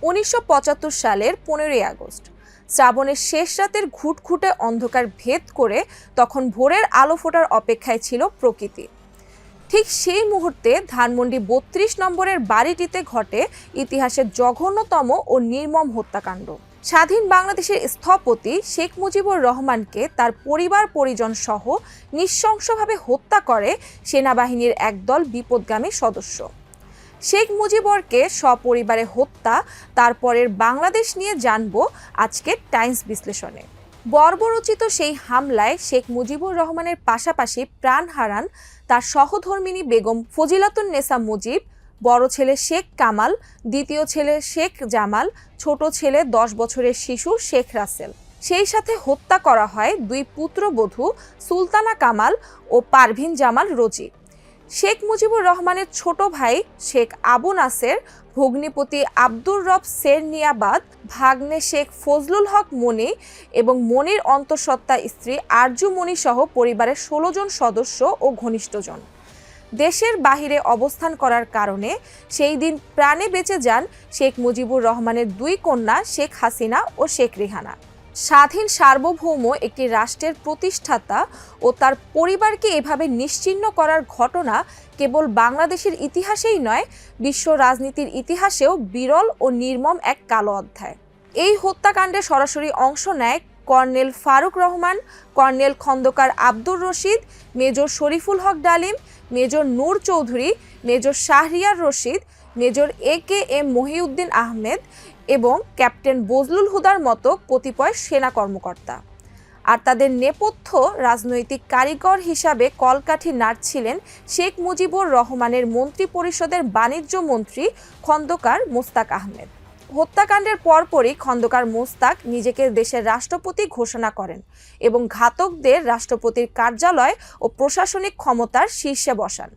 1975 সালের 15ই আগস্ট শ্রাবণের শেষ রাতের ঘুটঘুটে অন্ধকার ভেদ করে তখন ভোরের আলো ফোটার অপেক্ষায় ছিল প্রকৃতি। ঠিক সেই মুহূর্তে ধানমন্ডি 32 নম্বরের বাড়িটিতে ঘটে ইতিহাসের জঘন্যতম ও নির্মম হত্যাকাণ্ড। স্বাধীন বাংলাদেশের স্থপতি শেখ মুজিবুর রহমানকে তার পরিবার পরিজন সহ নৃশংসভাবে হত্যা করে সেনাবাহিনীর একদল বিপদগামী সদস্য। শেখ মুজিবরকে সপরিবারে হত্যা, তারপরের বাংলাদেশ নিয়ে জানবো আজকের টাইমস বিশ্লেষণে। বর্বরোচিত সেই হামলায় শেখ মুজিবুর রহমানের পাশাপাশি প্রাণ হারান তার সহধর্মিণী বেগম ফজিলাতুন্নেসা মুজিব, বড় ছেলে শেখ কামাল, দ্বিতীয় ছেলে শেখ জামাল, ছোট ছেলে 10 বছরের শিশু শেখ রাসেল। সেই সাথে হত্যা করা হয় দুই পুত্রবধূ সুলতানা কামাল ও পারভিন জামাল রোজি। শেখ মুজিবুর রহমানের ছোট ভাই শেখ আবু নাসের, ভগ্নিপতি আব্দুর রব সেরনিয়াবাদ, ভাগ্নে শেখ ফজলুল হক মনি এবং মনির অন্তঃসত্ত্বা স্ত্রী আরজু মনি সহ পরিবারের 16 জন সদস্য ও ঘনিষ্ঠজন। দেশের বাহিরে অবস্থান করার কারণে সেই দিন প্রাণে বেঁচে যান শেখ মুজিবুর রহমানের দুই কন্যা শেখ হাসিনা ও শেখ রেহানা। স্বাধীন সার্বভৌম একটি রাষ্ট্রের প্রতিষ্ঠাতা ও তার পরিবারকে এভাবে নিশ্চিহ্ন করার ঘটনা কেবল বাংলাদেশের ইতিহাসেই নয়, বিশ্ব রাজনীতির ইতিহাসেও বিরল ও নির্মম এক কালো অধ্যায়। এই হত্যাকাণ্ডে সরাসরি অংশ নেয় colonel Farooq Rahman, colonel Khandakar Abdur Rashid, major Shariful Haque Dalim, major Noor Chowdhury, major Shahriar Rashid, major AKM Mohiuddin Ahmed এবং ক্যাপ্টেন বজলুল হুদার মতো কতিপয় সেনা কর্মকর্তা। আর তাদের নেপথ্য রাজনৈতিক কারিগর হিসাবে কলকাঠি নাড়ছিলেন শেখ মুজিবুর রহমানের মন্ত্রিপরিষদের বাণিজ্য মন্ত্রী খন্দকার মোস্তাক আহমেদ। হত্যাকাণ্ডের পরপরই খন্দকার মোস্তাক নিজেকে দেশের রাষ্ট্রপতি ঘোষণা করেন এবং ঘাতকদের রাষ্ট্রপতির কার্যালয় ও প্রশাসনিক ক্ষমতার শীর্ষে বসান।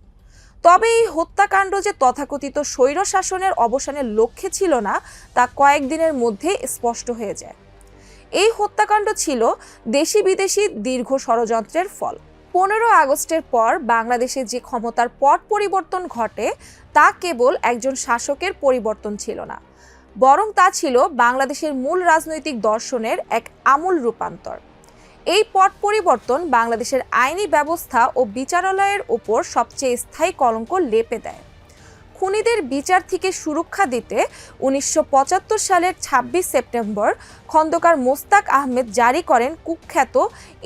তবে এই হত্যাকাণ্ড যে তথাকথিত স্বৈরশাসনের অবসানের লক্ষ্যে ছিল না, তা কয়েকদিনের মধ্যে স্পষ্ট হয়ে যায়। এই হত্যাকাণ্ড ছিল দেশি বিদেশি দীর্ঘ ষড়যন্ত্রের ফল। 15 আগস্টের পর বাংলাদেশে যে ক্ষমতার পট পরিবর্তন ঘটে, তা কেবল একজন শাসকের পরিবর্তন ছিল না, বরং তা ছিল বাংলাদেশের মূল রাজনৈতিক দর্শনের এক আমূল রূপান্তর। এই পট পরিবর্তন বাংলাদেশের আইনি ব্যবস্থা ও বিচারালয়ের ওপর সবচেয়ে স্থায়ী কলঙ্ক লেপে দেয়। খুনিদের বিচার থেকে সুরক্ষা দিতে 1975 সালের 26 সেপ্টেম্বর খন্দকার মোস্তাক আহমেদ জারি করেন কুখ্যাত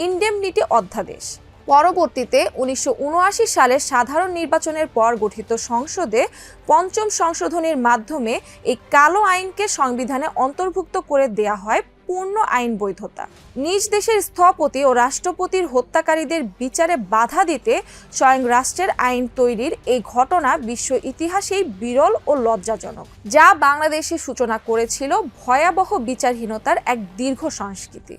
ইনডেমনিটি অধ্যাদেশ। পরবর্তীতে 1979 সালের সাধারণ নির্বাচনের পর গঠিত সংসদে 5ম সংশোধনীর মাধ্যমে এই কালো আইনকে সংবিধানে অন্তর্ভুক্ত করে দেয়া হয় পূর্ণ আইন বৈধতা। নিজ দেশের স্থপতি ও রাষ্ট্রপতির হত্যাকারীদের বিচারে বাধা দিতে স্বয়ং রাষ্ট্রের আইন তৈরির এই ঘটনা বিশ্ব ইতিহাসেই বিরল ও লজ্জাজনক, যা বাংলাদেশে সূচনা করেছিল ভয়াবহ বিচারহীনতার এক দীর্ঘ সংস্কৃতি।